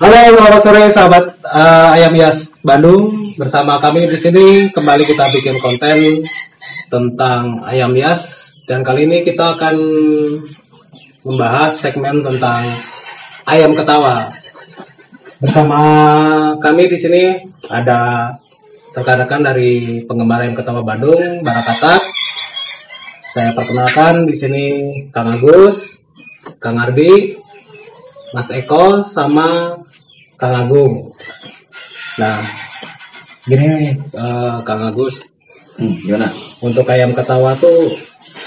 Halo, selamat sore sahabat Ayam Hias Bandung. Bersama kami di sini kembali kita bikin konten tentang ayam hias, dan kali ini kita akan membahas segmen tentang ayam ketawa. Bersama kami di sini ada rekan-rekan dari penggemar ayam ketawa Bandung, Barakata. Saya perkenalkan di sini Kang Agus, Kang Ardi, Mas Eko, sama Kang Agung. Nah, gini Kang Agus, gimana? untuk ayam ketawa tuh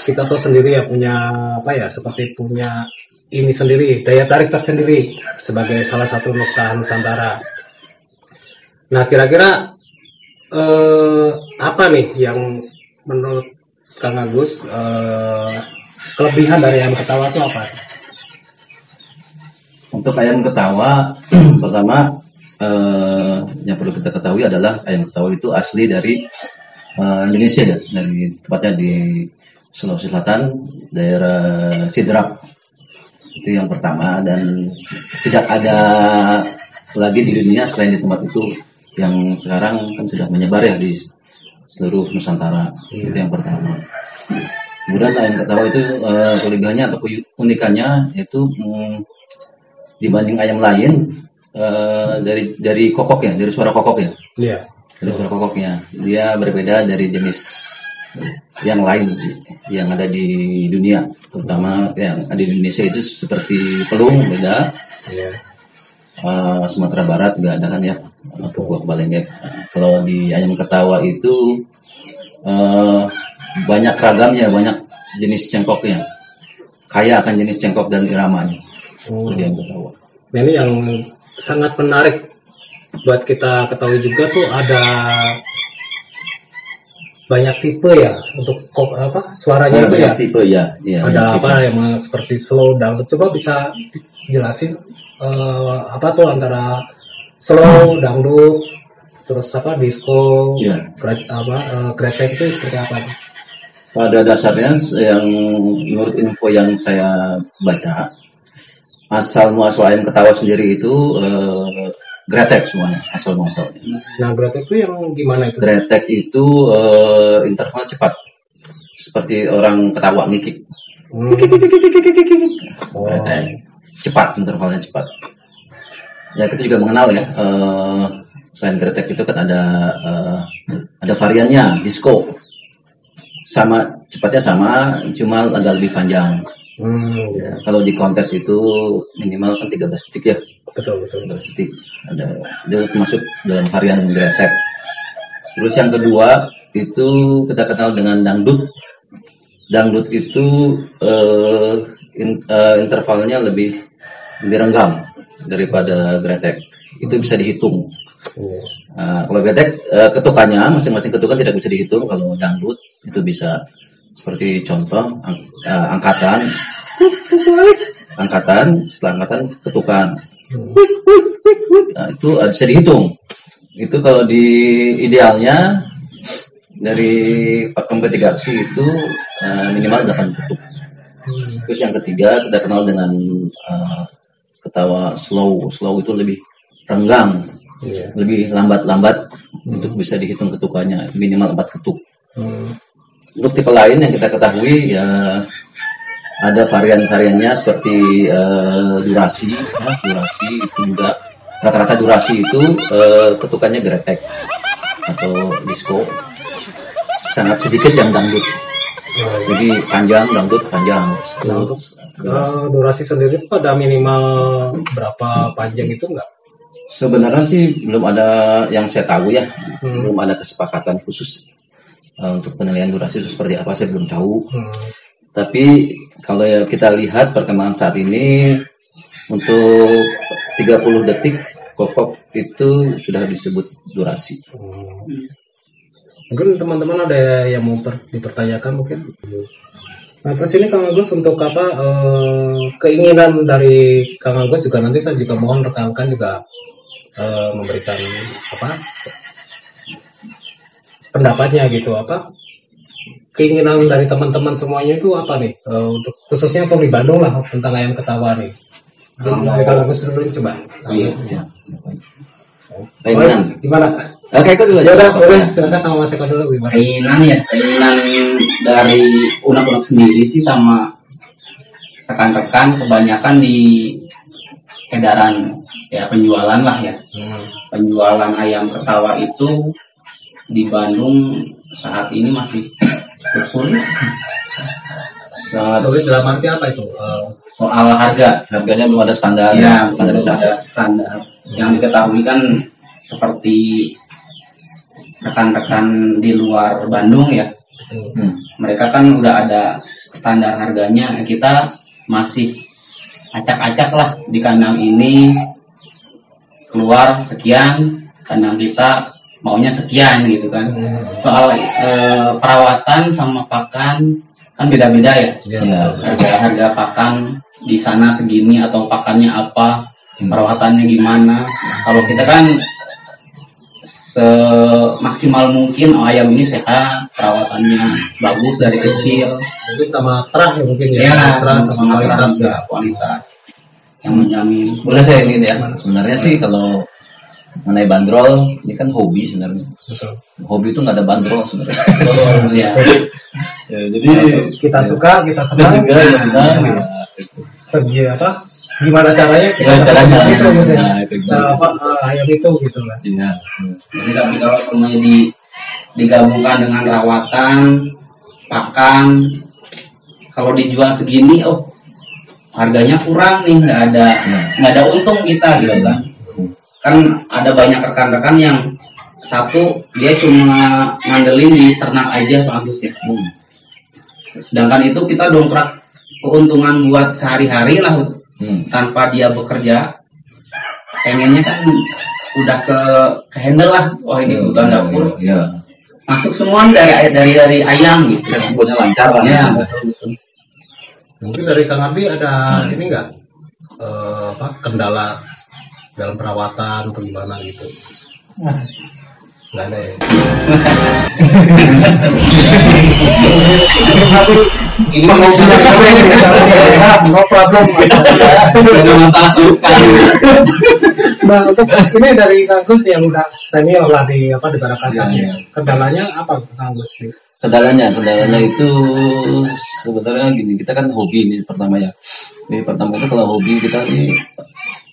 kita tuh sendiri ya punya apa ya, seperti punya ini sendiri, daya tarik tersendiri sebagai salah satu nokta Nusantara. Nah, kira-kira apa nih yang menurut Kang Agus kelebihan dari ayam ketawa itu apa? Untuk ayam ketawa, pertama yang perlu kita ketahui adalah ayam ketawa itu asli dari Indonesia ya, dari tepatnya di Sulawesi Selatan, daerah Sidrap. Itu yang pertama, dan tidak ada lagi di dunia selain di tempat itu, yang sekarang kan sudah menyebar ya di seluruh Nusantara. Itu yang pertama. Kemudian ayam ketawa itu kelebihannya atau keunikannya itu dibanding ayam lain, dari kokoknya, dari suara kokok ya. Iya. Dari suara kokoknya, dia berbeda dari jenis yang lain yang ada di dunia, terutama yang ada di Indonesia itu seperti pelung beda. Iya. Sumatera Barat nggak ada kan ya, atau buah balengek. Kalau di ayam ketawa itu banyak ragamnya, banyak jenis cengkoknya, kaya akan jenis cengkok dan iramanya. Ayam ketawa. Nah, ini yang sangat menarik buat kita ketahui juga tuh, ada banyak tipe ya untuk suaranya itu ya. Tipe ya. Ada apa tipe yang seperti slow dangdut. Coba bisa jelasin apa tuh antara slow dangdut, terus apa disco, kretek itu seperti apa? Pada dasarnya yang menurut info yang saya baca, asal muasal ayam ketawa sendiri itu gretek semuanya, asal muasalnya. Nah, gretek itu yang gimana itu? Gretek itu interval cepat, seperti orang ketawa ngikik. Gretek cepat, intervalnya cepat. Ya, kita juga mengenal ya, selain gretek itu kan ada variannya, disco. Sama cepatnya sama, cuma agak lebih panjang. Ya, kalau di kontes itu minimal kan 13 detik ya. Betul. 13 detik. Dia masuk dalam varian gretek. Terus yang kedua itu kita kenal dengan dangdut. Dangdut itu intervalnya lebih renggang daripada gretek. Itu bisa dihitung. Kalau gretek ketukannya, masing-masing ketukan tidak bisa dihitung. Kalau dangdut itu bisa seperti contoh angkatan, setelah angkatan ketukan. Nah, itu bisa dihitung. Itu kalau di idealnya dari pakem petigasi itu minimal 8 ketuk. Terus yang ketiga kita kenal dengan ketawa slow. Slow itu lebih renggang, lebih lambat-lambat untuk bisa dihitung ketukannya, minimal 4 ketuk. Untuk tipe lain yang kita ketahui ya, ada varian-variannya seperti durasi itu juga rata-rata durasi itu ketukannya gretek atau disco, sangat sedikit yang dangdut. Jadi panjang, dangdut panjang. Nah, untuk durasi sendiri itu ada minimal berapa panjang itu enggak? Sebenarnya sih belum ada yang saya tahu ya, belum ada kesepakatan khusus untuk penilaian durasi itu seperti apa, saya belum tahu. Tapi kalau kita lihat perkembangan saat ini, untuk 30 detik kokok itu sudah disebut durasi. Mungkin teman-teman ada yang mau dipertanyakan mungkin. Nah, terus ini Kang Agus, untuk apa keinginan dari Kang Agus juga, nanti saya juga mohon rekan-rekan juga memberikan apa pendapatnya gitu, apa keinginan dari teman-teman semuanya itu apa nih, untuk khususnya untuk di Bandung lah, tentang ayam ketawa nih. Dari Kang Agus dulu coba. Oh iya. Gimana? Oke, itu dulu. Ya udah, boleh silakan sama Mas Eko dulu gimana? Keinginan dari unek-unek sendiri sih sama rekan-rekan kebanyakan di edaran ya penjualan lah ya. Penjualan ayam ketawa itu di Bandung saat ini masih cukup sulit. Sulit dalam arti apa itu? Soal Harganya belum ada standar. ya, belum standarisasi. ada standar. Yang diketahui kan seperti rekan-rekan di luar Bandung ya. Mereka kan udah ada standar harganya, kita masih acak-acak lah di kandang ini keluar sekian, kandang kita maunya sekian gitu kan. Soal perawatan sama pakan kan beda-beda ya. Harga pakan di sana segini atau pakannya apa, perawatannya gimana. Kalau kita kan semaksimal mungkin ayam ini sehat, perawatannya bagus dari kecil. Mungkin sama terah ya mungkin ya. Ya, Terah sama kualitas ya. kualitas yang menjamin. Boleh saya ini ya. Sebenarnya sih kalau mengenai bandrol ini kan hobi sebenarnya. Betul. Hobi itu nggak ada bandrol sebenarnya. Ya. Ya, jadi Kita suka, kita kita senang. juga ya, senang, ya. Segi apa? Gimana caranya kita Ya, caranya. itu gitu ya. Nah, itu gitu. Ayam itu gitu lah. Iya. Jadi tapi kalau semuanya digabungkan dengan rawatan, pakan, kalau dijual segini, harganya kurang nih, nggak ada untung kita gitu kan. Kan ada banyak rekan-rekan yang satu dia cuma ngandelin di ternak aja Pak Agus ya. Sedangkan itu kita dongkrak keuntungan buat sehari-hari lah tanpa dia bekerja. Pengennya kan udah ke handle lah. Wah ini kebutuhan dapur. Iya. Masuk semua dari ayam gitu. Kita sebutnya lancar lah. Ya, betul. Mungkin dari Kang Abi ada ini enggak kendala dalam perawatan atau gimana gitu? Nggak ada ya. Ini mah No problem. Gak ada masalah sama sekali. Nah, untuk ini dari Kang Gus yang udah senior lah di Barakatan ya. Kendalanya apa Kang Gus? Kendalanya itu sebenarnya gini, kita kan hobi ini pertama ya. Ini pertama itu kalau hobi kita ini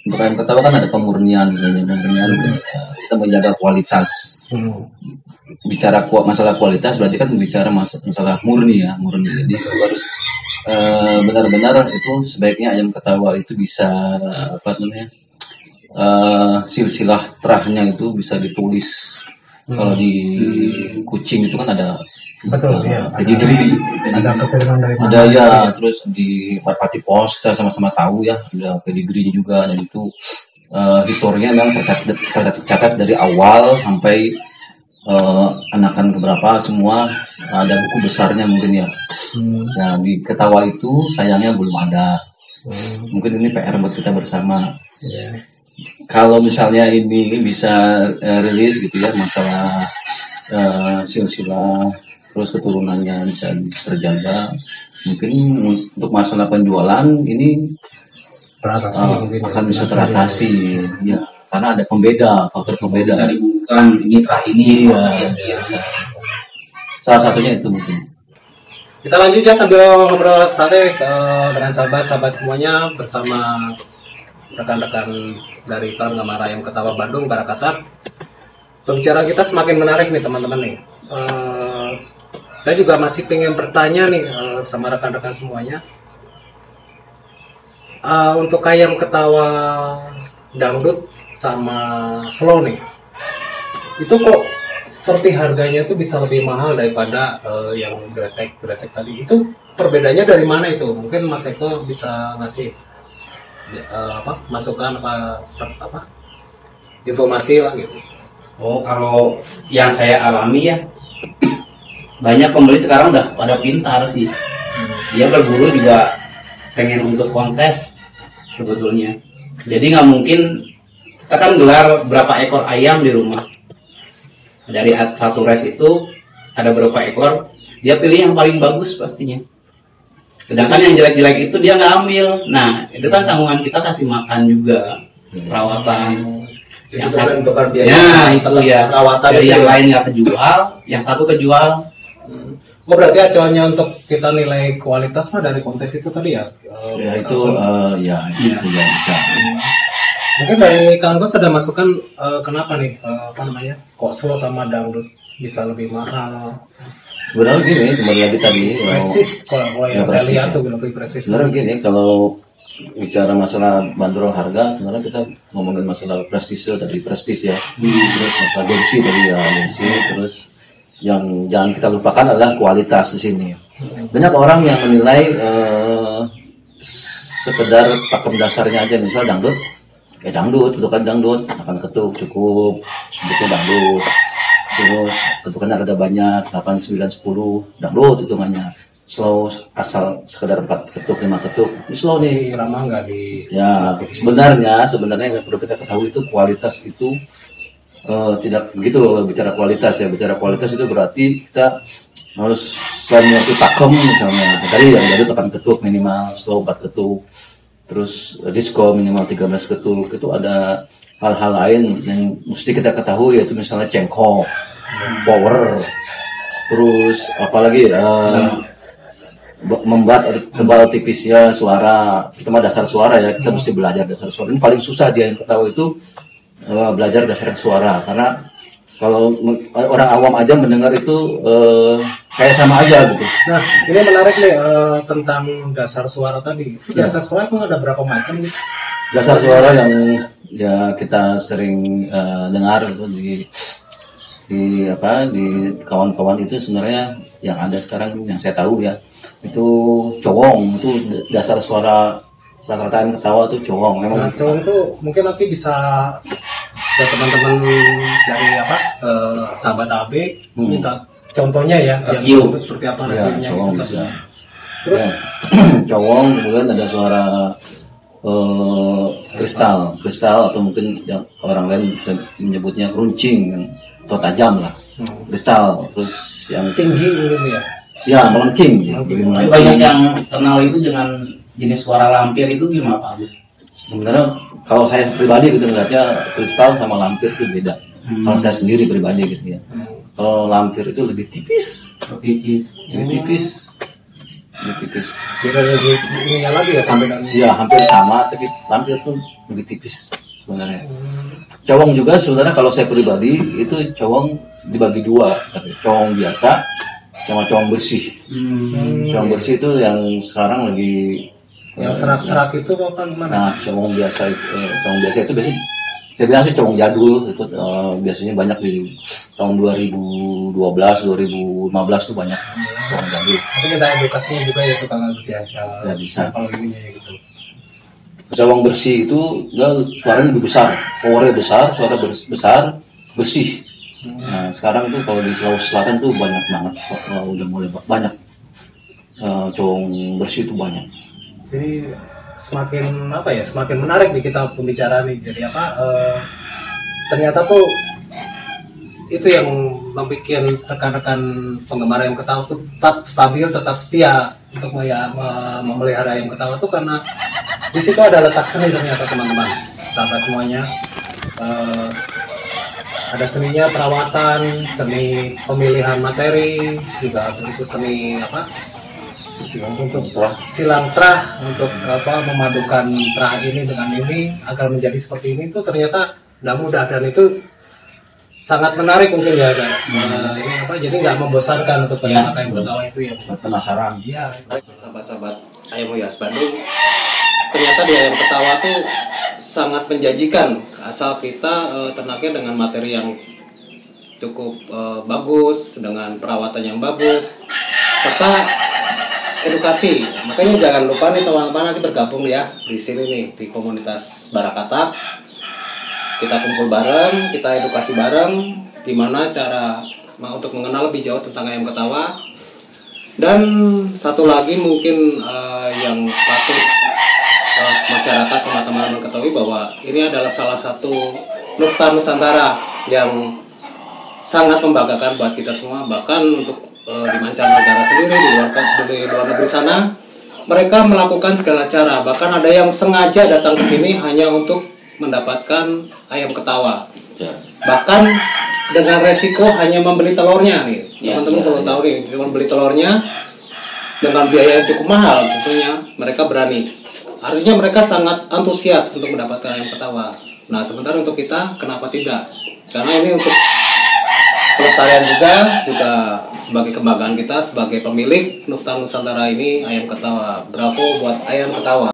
untuk ayam ketawa kan ada pemurnian misalnya, kita menjaga kualitas. Bicara masalah kualitas berarti kan bicara masalah murni ya, murni. Jadi itu harus benar-benar itu sebaiknya ayam ketawa itu bisa silsilah terahnya itu bisa ditulis. Kalau di kucing itu kan ada Ya, pedigree, ada keturunan dari ada ya, terus di Merpati Pos kita sama-sama tahu ya, ada pedigree juga, dan itu historinya memang tercatat dari awal sampai anakan keberapa semua ada buku besarnya mungkin ya. Nah di Ketawa itu sayangnya belum ada. Mungkin ini PR buat kita bersama. Kalau misalnya ini bisa rilis gitu ya, masalah silsilah terus keturunannya bisa terjaga, mungkin untuk masalah penjualan ini akan bisa teratasi ya, karena ada faktor pembeda. Bisa dibutuhkan ini terah ini. Salah satunya itu mungkin. Kita lanjut ya sambil ngobrol santai dengan sahabat-sahabat semuanya bersama rekan-rekan dari Pangamara yang Ketawa Bandung Barakatan. Pembicaraan kita semakin menarik nih teman-teman nih. Saya juga masih pengen bertanya nih sama rekan-rekan semuanya. Untuk ayam ketawa dangdut sama slow nih, itu kok seperti harganya tuh bisa lebih mahal daripada yang gretek tadi. Itu perbedaannya dari mana itu? Mungkin Mas Eko bisa ngasih masukan informasi lah gitu. Kalau yang saya alami ya, banyak pembeli sekarang udah pada pintar sih. Dia berburu juga pengen untuk kontes sebetulnya. Jadi nggak mungkin kita kan gelar berapa ekor ayam di rumah. Dari satu res itu ada berapa ekor, dia pilih yang paling bagus pastinya. Sedangkan yang jelek-jelek itu dia nggak ambil. Nah, itu kan tanggungan kita kasih makan juga, perawatan. Yang satu bentukan biaya. Ya, itu ya. Perawatan Dari itu yang ya. lain nggak kejual, yang satu kejual. Oh berarti acuannya untuk kita nilai kualitas mah dari kontes itu tadi ya? Ya itu itu yang bisa. Mungkin dari Kang Bos ada masukan kenapa nih apa namanya kok slow sama dangdut bisa lebih mahal? Sebenarnya gini, kembali lagi tadi. Prestis kalau yang saya prestis, lihat ya. tuh lebih prestis. Sebenarnya gini, kalau bicara masalah bandrol harga, sebenarnya kita ngomongin masalah prestise tadi, prestis ya. Terus masalah gengsi tadi ya, gengsi. Terus yang jangan kita lupakan adalah kualitas di sini. Banyak orang yang menilai sekedar pakem dasarnya aja, misal dangdut, ya dangdut, itu kan dangdut, akan ketuk cukup, sebetulnya dangdut. Terus ketukannya ada banyak, 8, 9, 10, dangdut hitungannya. Slow asal sekedar 4 ketuk, 5 ketuk, ini slow nih. Irama nggak di. Ya, sebenarnya yang perlu kita ketahui itu kualitas itu tidak begitu bicara kualitas ya. Bicara kualitas itu berarti kita harus selain mengerti pakem misalnya. Tadi yang jadi tekan ketuk minimal slow 4 ketuk. Terus disco minimal 13 ketuk. Itu ada hal-hal lain yang mesti kita ketahui, yaitu misalnya cengkok, power. Terus apalagi membuat tebal tipisnya suara, terutama dasar suara ya, kita mesti belajar dasar suara. Ini paling susah dia yang ketahui itu belajar dasar suara, karena kalau orang awam aja mendengar itu kayak sama aja gitu. Nah ini menarik nih tentang dasar suara tadi. Dasar suara itu ada berapa macam nih? Dasar suara yang ya kita sering dengar itu di kawan-kawan itu sebenarnya yang ada sekarang yang saya tahu ya itu cowong, itu dasar suara rata-rata yang ketawa tuh cowong memang. Nah, cowong itu mungkin nanti bisa ya teman-teman dari sahabat AB minta contohnya ya Review. yang itu seperti apa Ya, reviewnya cowong gitu. bisa. Terus Ya. Cowong kemudian ada suara kristal atau mungkin yang orang lain bisa menyebutnya runcing atau tajam lah. Kristal, terus yang tinggi gitu ya. ya melengking. Tapi banyak yang kenal itu dengan jenis suara lampir itu gimana Pak Agus? Sebenarnya kalau saya pribadi gitu ngeliatnya kristal sama lampir itu beda. Kalau saya sendiri pribadi gitu ya. Kalau lampir itu lebih tipis, lebih tipis. Beda lagi ininya lagi ya tampilannya. Iya hampir sama, tapi lampir itu lebih tipis sebenarnya. Cowong juga sebenarnya kalau saya pribadi itu cowong dibagi dua sebenarnya. Cowong biasa sama cowong bersih. Cowong bersih itu yang sekarang lagi Yang serak-serak itu apa gimana? nah cowong biasa itu biasanya saya bilang sih cowong jadul itu biasanya banyak di tahun 2012 2015 tuh banyak cowong jadul. Tapi kita edukasinya juga ya tukang Agus ya. Ya, bisa. Kalau ininya gitu. Cowong bersih itu suaranya lebih besar, powernya besar, suara besar, bersih. Nah sekarang tuh kalau di Sulawesi Selatan tuh banyak banget, udah mulai banyak cowong bersih itu banyak. Jadi semakin menarik nih kita pembicaraan nih. Jadi ternyata tuh itu yang membuat rekan-rekan penggemar ayam ketawa tuh tetap stabil, tetap setia untuk memelihara ayam ketawa tuh karena di situ ada letak seni ternyata teman-teman, sahabat semuanya. Ada seninya perawatan, seni pemilihan materi, juga begitu seni untuk silang terah, untuk memadukan terah ini dengan ini agar menjadi seperti ini itu ternyata nggak mudah, dan itu sangat menarik mungkin ya kan. Jadi nggak membosankan untuk peternak ayam ketawa itu ya. Penasaran. Iya. Sahabat-sahabat Ayam Hias Bandung, ternyata di ayam ketawa tuh sangat menjanjikan asal kita ternaknya dengan materi yang cukup bagus, dengan perawatan yang bagus, serta edukasi. Makanya jangan lupa nih teman-teman nanti bergabung ya di sini nih di komunitas Barakatak. Kita kumpul bareng, kita edukasi bareng gimana cara untuk mengenal lebih jauh tentang ayam ketawa. Dan satu lagi mungkin yang patut masyarakat sama teman-teman ketahui bahwa ini adalah salah satu Nukta Nusantara yang sangat membanggakan buat kita semua, bahkan untuk di mancanegara sendiri, di luar negeri sana mereka melakukan segala cara, bahkan ada yang sengaja datang ke sini hanya untuk mendapatkan ayam ketawa. Ya. Bahkan dengan resiko hanya membeli telurnya nih. Ya, Teman-teman ya, kalau ya. tahu nih, cuma beli telurnya dengan biaya yang cukup mahal, tentunya mereka berani. Artinya mereka sangat antusias untuk mendapatkan ayam ketawa. Nah, sementara untuk kita, kenapa tidak? Karena ini untuk pelestarian juga sebagai kebanggaan kita sebagai pemilik Nufta Nusantara ini ayam ketawa. Bravo buat ayam ketawa.